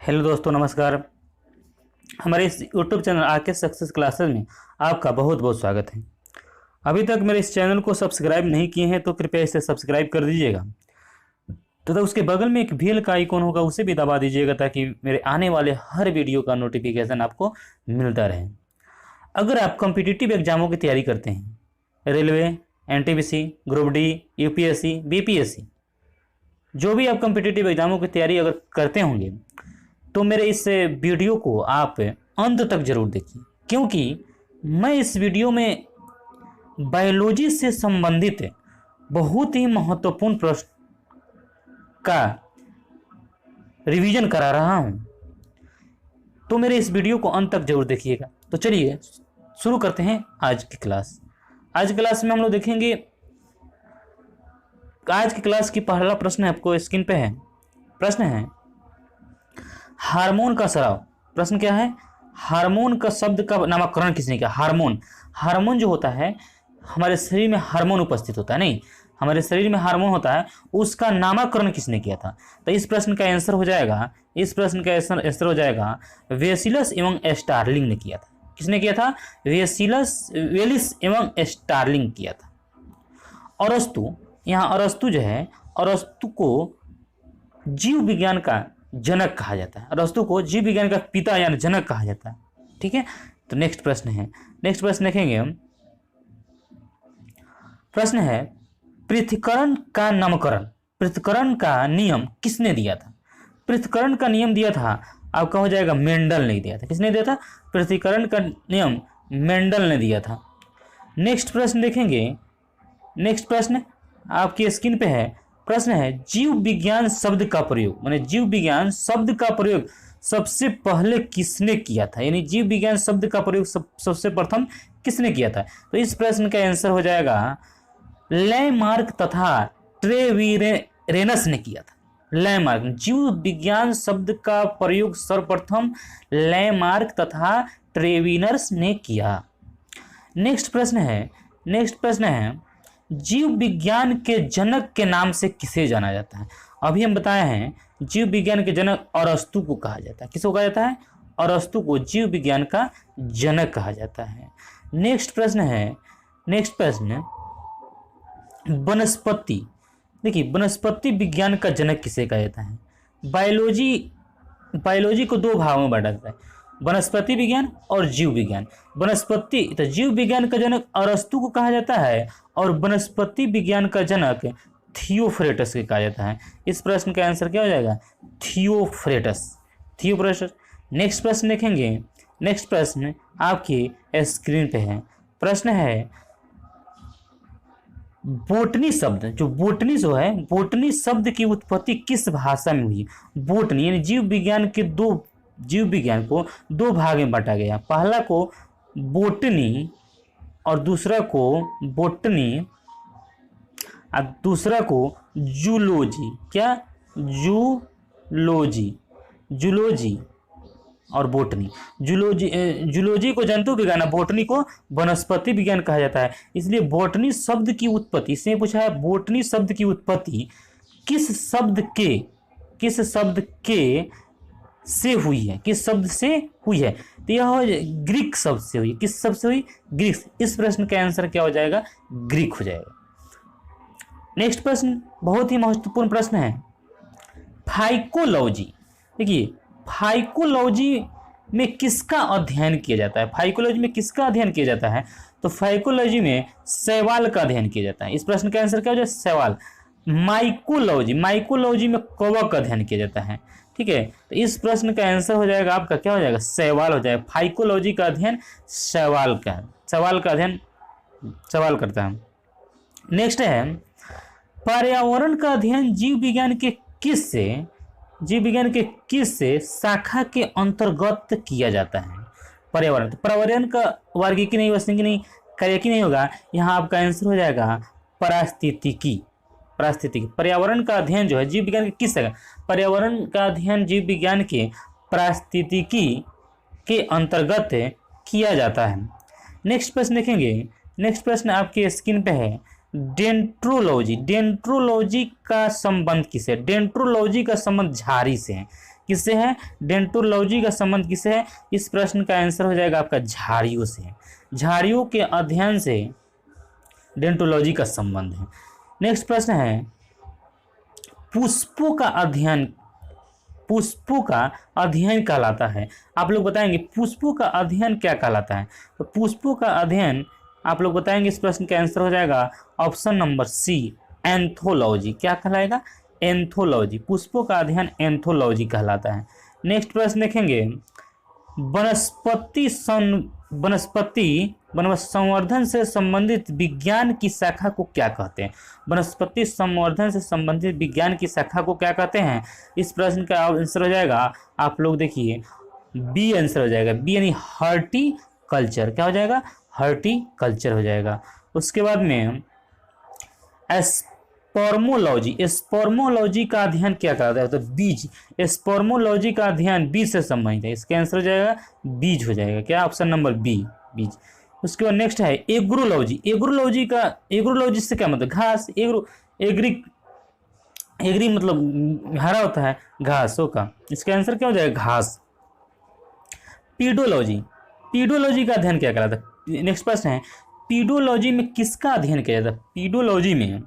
Hello दोस्तों, नमस्कार। हमारे इस यूट्यूब चैनल आके सक्सेस क्लासेस में आपका बहुत बहुत स्वागत है। अभी तक मेरे इस चैनल को सब्सक्राइब नहीं किए हैं तो कृपया इसे सब्सक्राइब कर दीजिएगा तथा उसके बगल में एक बेल का आइकॉन होगा, उसे भी दबा दीजिएगा ताकि मेरे आने वाले हर वीडियो का नोटिफिकेशन आपको मिलता रहे। अगर आप कॉम्पिटिटिव एग्जामों की तैयारी करते हैं, railway, NTPC, group D, UPSC, BPSC, जो भी आप कॉम्पिटिटिव एग्जामों की तैयारी अगर करते होंगे तो मेरे इस वीडियो को आप अंत तक जरूर देखिए, क्योंकि मैं इस वीडियो में बायोलॉजी से संबंधित बहुत ही महत्वपूर्ण प्रश्न का रिवीजन करा रहा हूं। तो मेरे इस वीडियो को अंत तक जरूर देखिएगा। तो चलिए शुरू करते हैं आज की क्लास। आज की क्लास में हम लोग देखेंगे, आज की क्लास की पहला प्रश्न आपको स्क्रीन पे है। प्रश्न है हार्मोन का स्राव। प्रश्न क्या है? हार्मोन का शब्द का नामकरण किसने किया? हार्मोन, हार्मोन जो होता है, हमारे शरीर में हार्मोन उपस्थित होता है, नहीं, हमारे शरीर में हार्मोन होता है, उसका नामकरण किसने किया था? तो इस प्रश्न का आंसर हो जाएगा, इस प्रश्न का आंसर हो जाएगा वेसिलस एवं स्टार्लिंग ने किया था। किसने किया था? वेलिस एवं स्टार्लिंग किया था। अरस्तु, यहाँ अरस्तु जो है, अरस्तु को जीव विज्ञान का जनक कहा जाता है। अरस्तु को जीव विज्ञान का पिता यानी जनक कहा जाता है। ठीक है, तो नेक्स्ट प्रश्न है, नेक्स्ट प्रश्न देखेंगे हम। प्रश्न है पृथक्करण का नामकरण, पृथक्करण का नियम किसने दिया था? पृथक्करण का नियम दिया था आपका हो जाएगा मेंडल ने दिया था। किसने दिया था? पृथक्करण का नियम मेंडल ने दिया था। नेक्स्ट प्रश्न देखेंगे, नेक्स्ट प्रश्न आपकी स्क्रीन पे है। प्रश्न है जीव विज्ञान शब्द का प्रयोग, माने जीव विज्ञान शब्द का प्रयोग सबसे पहले किसने किया था? यानी जीव विज्ञान शब्द का प्रयोग सबसे प्रथम किसने किया था? तो इस प्रश्न का आंसर हो जाएगा लैमार्क तथा ट्रेवीरेनस ने किया था। लैमार्क, जीव विज्ञान शब्द का प्रयोग सर्वप्रथम लैमार्क तथा ट्रेवीनर्स ने किया। नेक्स्ट प्रश्न है, नेक्स्ट प्रश्न है जीव विज्ञान के जनक के नाम से किसे जाना जाता है? अभी हम बताए हैं जीव विज्ञान के जनक अरस्तु को कहा जाता है। किसको कहा जाता है? अरस्तु को जीव विज्ञान का जनक कहा जाता है। नेक्स्ट प्रश्न है, नेक्स्ट प्रश्न वनस्पति। देखिए, वनस्पति विज्ञान का जनक किसे कहा जाता है? बायोलॉजी को दो भागों में बांटा जाता है, वनस्पति विज्ञान और जीव विज्ञान। वनस्पति तो जीव विज्ञान का जनक अरस्तु को कहा जाता है और वनस्पति विज्ञान का जनक थियोफ्रेटस को कहा जाता है। इस प्रश्न का आंसर क्या हो जाएगा? थियोफ्रेटस, थियोफ्रेटस। नेक्स्ट प्रश्न देखेंगे, नेक्स्ट प्रश्न आपकी स्क्रीन पे है। प्रश्न है बोटनी शब्द, जो बोटनी जो है, बोटनी शब्द की उत्पत्ति किस भाषा में हुई? बोटनी यानी जीव विज्ञान के जीव विज्ञान को दो भाग में बांटा गया। पहला को बोटनी और दूसरा को बोटनी और दूसरा को जूलॉजी। क्या? जूलॉजी, जूलॉजी और बोटनी। जूलॉजी को जंतु विज्ञान, बोटनी को वनस्पति विज्ञान कहा जाता है। इसलिए बोटनी शब्द की उत्पत्ति, इसने पूछा है बोटनी शब्द की उत्पत्ति किस शब्द के से हुई है? किस शब्द से हुई है? तो यह ग्रीक शब्द से हुई। किस शब्द से हुई? ग्रीक। इस प्रश्न का आंसर क्या हो जाएगा? ग्रीक हो जाएगा। नेक्स्ट प्रश्न बहुत ही महत्वपूर्ण प्रश्न है फाइकोलॉजी। देखिए, फाइकोलॉजी में किसका अध्ययन किया जाता है? फाइकोलॉजी में किसका अध्ययन किया जाता है? तो फाइकोलॉजी में शैवाल का अध्ययन किया जाता है। इस प्रश्न का आंसर क्या हो जाएगा? शैवाल। माइकोलॉजी, माइकोलॉजी में कवक का अध्ययन किया जाता है। ठीक है, तो इस प्रश्न का आंसर हो जाएगा आपका क्या हो जाएगा? शैवाल हो जाएगा। फाइकोलॉजी का अध्ययन शैवाल का, शैवाल का अध्ययन शैवाल करता है। नेक्स्ट है पर्यावरण का अध्ययन जीव विज्ञान के किस शाखा के अंतर्गत किया जाता है? पर्यावरण, तो पर्यावरण का वर्गीकी नहीं, वस्तुनिकी नहीं, कार्यकी नहीं होगा। यहाँ आपका आंसर हो जाएगा पारिस्थितिकी। पारिस्थितिकी, पर्यावरण का अध्ययन जो है जीव विज्ञान के किस जगह? पर्यावरण का अध्ययन जीव विज्ञान के पारिस्थितिकी के अंतर्गत किया जाता है। नेक्स्ट प्रश्न देखेंगे, नेक्स्ट प्रश्न आपके स्क्रीन पे है डेंट्रोलॉजी। डेंट्रोलॉजी का संबंध किससे? डेंट्रोलॉजी का संबंध झाड़ी से है। किससे है? डेंटोलॉजी का संबंध किससे है? इस प्रश्न का आंसर हो जाएगा आपका झाड़ियों से। झाड़ियों के अध्ययन से डेंटोलॉजी का संबंध है। नेक्स्ट प्रश्न है पुष्पों का अध्ययन, पुष्पों का अध्ययन कहलाता है। आप लोग बताएंगे पुष्पों का अध्ययन क्या कहलाता है? तो पुष्पों का अध्ययन आप लोग बताएंगे, इस प्रश्न का आंसर हो जाएगा ऑप्शन नंबर सी, एंथोलॉजी। क्या कहलाएगा? एंथोलॉजी। पुष्पों का अध्ययन एंथोलॉजी कहलाता है। नेक्स्ट प्रश्न देखेंगे वनस्पति संवर्धन से संबंधित विज्ञान की शाखा को क्या कहते हैं? वनस्पति संवर्धन से संबंधित विज्ञान की शाखा को क्या कहते हैं? इस प्रश्न का आंसर हो जाएगा, आप लोग देखिए बी आंसर हो जाएगा, बी यानी हॉर्टिकल्चर। क्या हो जाएगा? हॉर्टिकल्चर हो जाएगा। उसके बाद में स्पर्मोलॉजी, स्पर्मोलॉजी का अध्ययन क्या कहलाता है? तो बीज। स्पर्मोलॉजी का अध्ययन बीज से संबंधित है, इसका आंसर हो जाएगा बीज हो जाएगा। क्या? ऑप्शन नंबर बी, बीज। उसके बाद नेक्स्ट है एग्रोलॉजी। एग्रोलॉजी का, एग्रोलॉजी से क्या मतलब? घास। एग्री मतलब हरा होता है घासों का, इसका आंसर क्या हो जाएगा? घास। पीडोलॉजी, पीडोलॉजी का अध्ययन क्या कहलाता है? नेक्स्ट प्रश्न है पीडोलॉजी में किसका अध्ययन किया जाता है? पीडोलॉजी में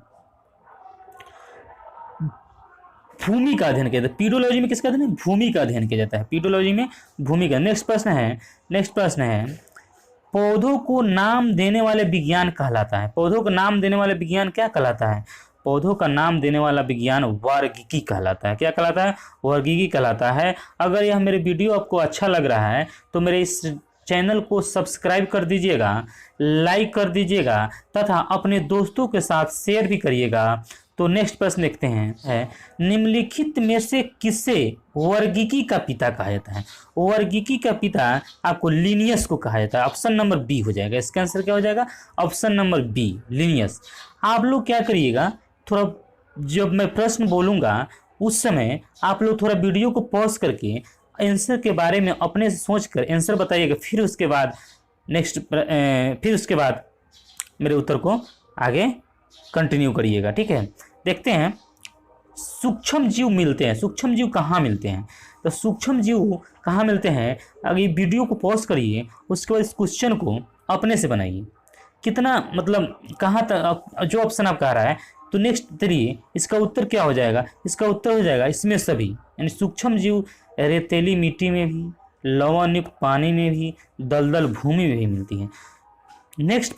भूमि का अध्ययन किया जाता है। पीडोलॉजी में किसका अध्ययन? भूमि का अध्ययन किया जाता है, पीडोलॉजी में भूमि का। नेक्स्ट प्रश्न है पौधों को नाम देने वाले विज्ञान कहलाता है। पौधों को नाम देने वाले विज्ञान क्या कहलाता है? पौधों का नाम देने वाला विज्ञान वर्गीकी कहलाता है। क्या कहलाता है? वर्गीकी कहलाता है। अगर यह मेरे वीडियो आपको अच्छा लग रहा है तो मेरे इस चैनल को सब्सक्राइब कर दीजिएगा, लाइक कर दीजिएगा तथा अपने दोस्तों के साथ शेयर भी करिएगा। तो नेक्स्ट प्रश्न देखते हैं है निम्नलिखित में से किसे वर्गीकी का पिता कहा जाता है? वर्गीकी का पिता आपको लिनियस को कहा जाता है। ऑप्शन नंबर बी हो जाएगा, इसका आंसर क्या हो जाएगा? Option number B, Linnaeus. आप लोग क्या करिएगा, थोड़ा जब मैं प्रश्न बोलूँगा उस समय आप लोग थोड़ा वीडियो को पॉज करके आंसर के बारे में अपने से सोच कर आंसर बताइएगा, फिर उसके बाद मेरे उत्तर को आगे कंटिन्यू करिएगा, ठीक है। देखते हैं सूक्ष्म जीव मिलते हैं, सूक्ष्म जीव कहाँ मिलते हैं? तो सूक्ष्म जीव कहाँ मिलते हैं? अगर ये वीडियो को पॉज करिए, उसके बाद इस क्वेश्चन को अपने से बनाइए, कितना मतलब कहाँ तक जो ऑप्शन आप कह रहा है। तो नेक्स्ट करिए, इसका उत्तर क्या हो जाएगा? इसका उत्तर हो जाएगा इसमें सभी, यानी सूक्ष्म जीव रेतीली मिट्टी में भी, लवणयुक्त पानी में भी, दलदल भूमि में भी मिलती है। नेक्स्ट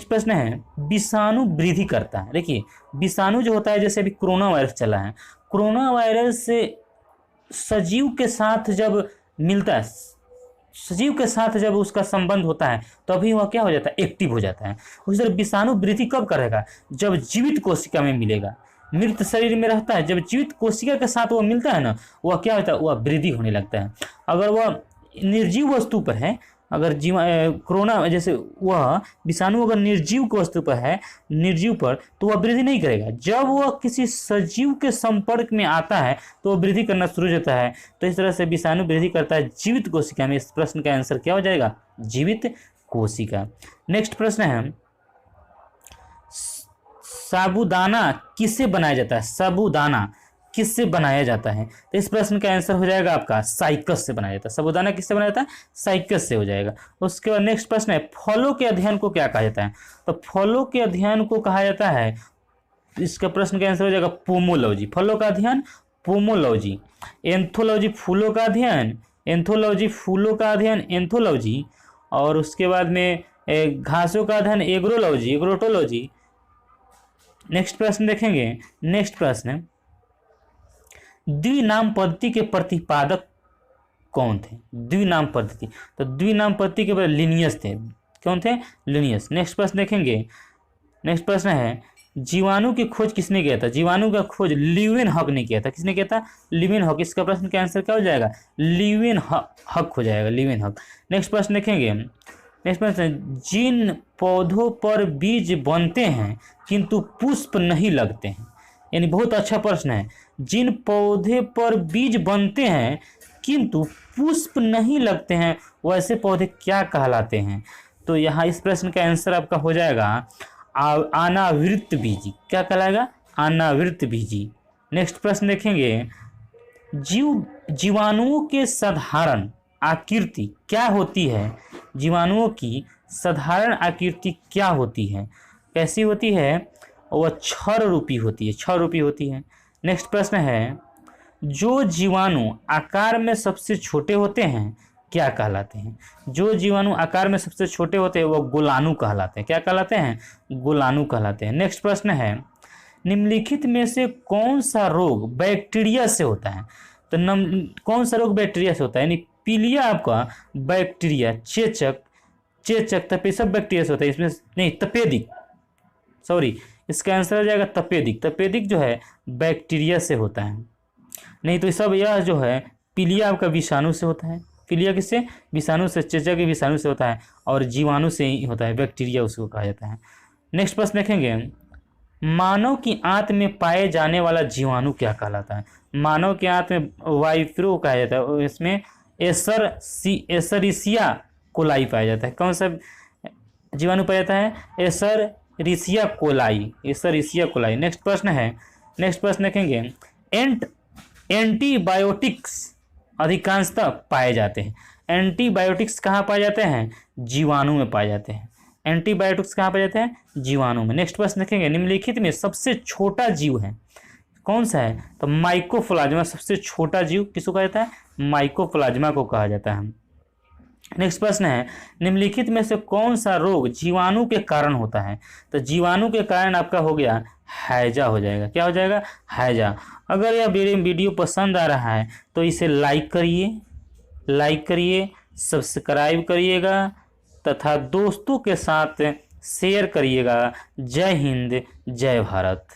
प्रश्न है विषाणु वृद्धि करता है। देखिए विषाणु जो होता है, जैसे अभी कोरोना वायरस चला है, कोरोना वायरस से सजीव के साथ जब मिलता है, सजीव के साथ जब उसका संबंध होता है तो अभी वह क्या हो जाता है? एक्टिव हो जाता है। उसी तरह विषाणु वृद्धि कब करेगा? जब जीवित कोशिका में मिलेगा। मृत शरीर में रहता है, जब जीवित कोशिका के साथ वो मिलता है ना, वह क्या होता है? वह वृद्धि होने लगता है। अगर वह निर्जीव वस्तु पर है, अगर कोरोना जैसे वह विषाणु अगर निर्जीव वस्तु पर है, निर्जीव पर, तो वह वृद्धि नहीं करेगा। जब वह किसी सजीव के संपर्क में आता है तो वह वृद्धि करना शुरू हो जाता है। तो इस तरह से विषाणु वृद्धि करता है जीवित कोशिका में। इस प्रश्न का आंसर क्या हो जाएगा? जीवित कोशिका। नेक्स्ट प्रश्न है साबूदाना किससे बनाया जाता है? साबूदाना किससे बनाया जाता है? तो इस प्रश्न का आंसर हो जाएगा आपका साइकस से बनाया जाता है। साबूदाना किससे बनाया जाता है? साइकस से हो जाएगा। उसके बाद नेक्स्ट प्रश्न है फलों के अध्ययन को क्या कहा जाता है? तो फलों के अध्ययन को कहा जाता है, इसका प्रश्न का आंसर हो जाएगा पोमोलॉजी। फलों का अध्ययन पोमोलॉजी। एंथोलॉजी फूलों का अध्ययन, एंथोलॉजी फूलों का अध्ययन एंथोलॉजी। और उसके बाद में घासों का अध्ययन एग्रोलॉजी, एग्रोटोलॉजी। नेक्स्ट प्रश्न देखेंगे। नेक्स्ट प्रश्न द्विनाम पद्धति के प्रतिपादक कौन थे? द्विनाम पद्धति, तो द्विनाम पद्धति के बाद लिनियस थे। कौन थे? लिनियस। नेक्स्ट प्रश्न देखेंगे। नेक्स्ट प्रश्न है जीवाणु की खोज किसने किया था? जीवाणु का खोज लीवेनहॉक ने किया था। किसने किया था? लीवेनहॉक। इसका प्रश्न का आंसर क्या हो जाएगा? लीवेनहॉक हो जाएगा, लीवेनहॉक। नेक्स्ट प्रश्न देखेंगे। नेक्स्ट प्रश्न जिन पौधों पर बीज बनते हैं किंतु पुष्प नहीं लगते हैं, यानी बहुत अच्छा प्रश्न है। जिन पौधे पर बीज बनते हैं किंतु पुष्प नहीं लगते हैं, वैसे पौधे क्या कहलाते हैं? तो यहाँ इस प्रश्न का आंसर आपका हो जाएगा अनावृत बीजी। क्या कहलाएगा? अनावृत बीजी। नेक्स्ट प्रश्न देखेंगे जीवाणुओं के साधारण आकृति क्या होती है? जीवाणुओं की साधारण आकृति क्या होती है? कैसी होती है? वह क्षर रूपी होती है, क्षर रूपी होती है। नेक्स्ट प्रश्न है, जो जीवाणु आकार में सबसे छोटे होते हैं क्या कहलाते हैं? जो जीवाणु आकार में सबसे छोटे होते हैं वो गोलाणु कहलाते हैं। क्या कहलाते हैं? गोलाणु कहलाते हैं। नेक्स्ट प्रश्न है, निम्नलिखित में से कौन सा रोग बैक्टीरिया से होता है? तो कौन सा रोग बैक्टीरिया से होता है? यानी पीलिया आपका बैक्टीरिया, चेचक तपेदिक सब बैक्टीरिया से होता है। इसमें नहीं, तपेदिक, सॉरी, इसका आंसर आ जाएगा तपेदिक। तपेदिक जो है बैक्टीरिया से होता है। नहीं तो सब यह जो है पीलिया आपका विषाणु से होता है। पीलिया किससे? विषाणु से। चेचक के विषाणु से होता है और जीवाणु से ही होता है, बैक्टीरिया उसको कहा जाता है। नेक्स्ट प्रश्न देखेंगे, मानव की आंत में पाए जाने वाला जीवाणु क्या कहलाता है? मानव के आंत में वाइप्रो कहा जाता है, इसमें एसरिसिया कोलाई पाया जाता है। कौन सा जीवाणु पाया जाता है? एसरिसिया कोलाई। नेक्स्ट प्रश्न है, नेक्स्ट प्रश्न देखेंगे, एंटीबायोटिक्स अधिकांशतः पाए जाते हैं। एंटीबायोटिक्स कहाँ पाए जाते हैं? जीवाणु में पाए जाते हैं। एंटीबायोटिक्स कहाँ पाए जाते हैं? जीवाणु में। नेक्स्ट प्रश्न देखेंगे, निम्नलिखित में सबसे छोटा जीव है कौन सा है? तो माइकोप्लाज्मा सबसे छोटा जीव किसको कहा जाता है? माइकोप्लाज्मा को कहा जाता है। नेक्स्ट प्रश्न है, निम्नलिखित में से कौन सा रोग जीवाणु के कारण होता है? तो जीवाणु के कारण आपका हो गया हैजा हो जाएगा। क्या हो जाएगा? हैजा। अगर यह वीडियो पसंद आ रहा है तो इसे लाइक करिए, सब्सक्राइब करिएगा तथा दोस्तों के साथ शेयर करिएगा। जय हिंद, जय भारत।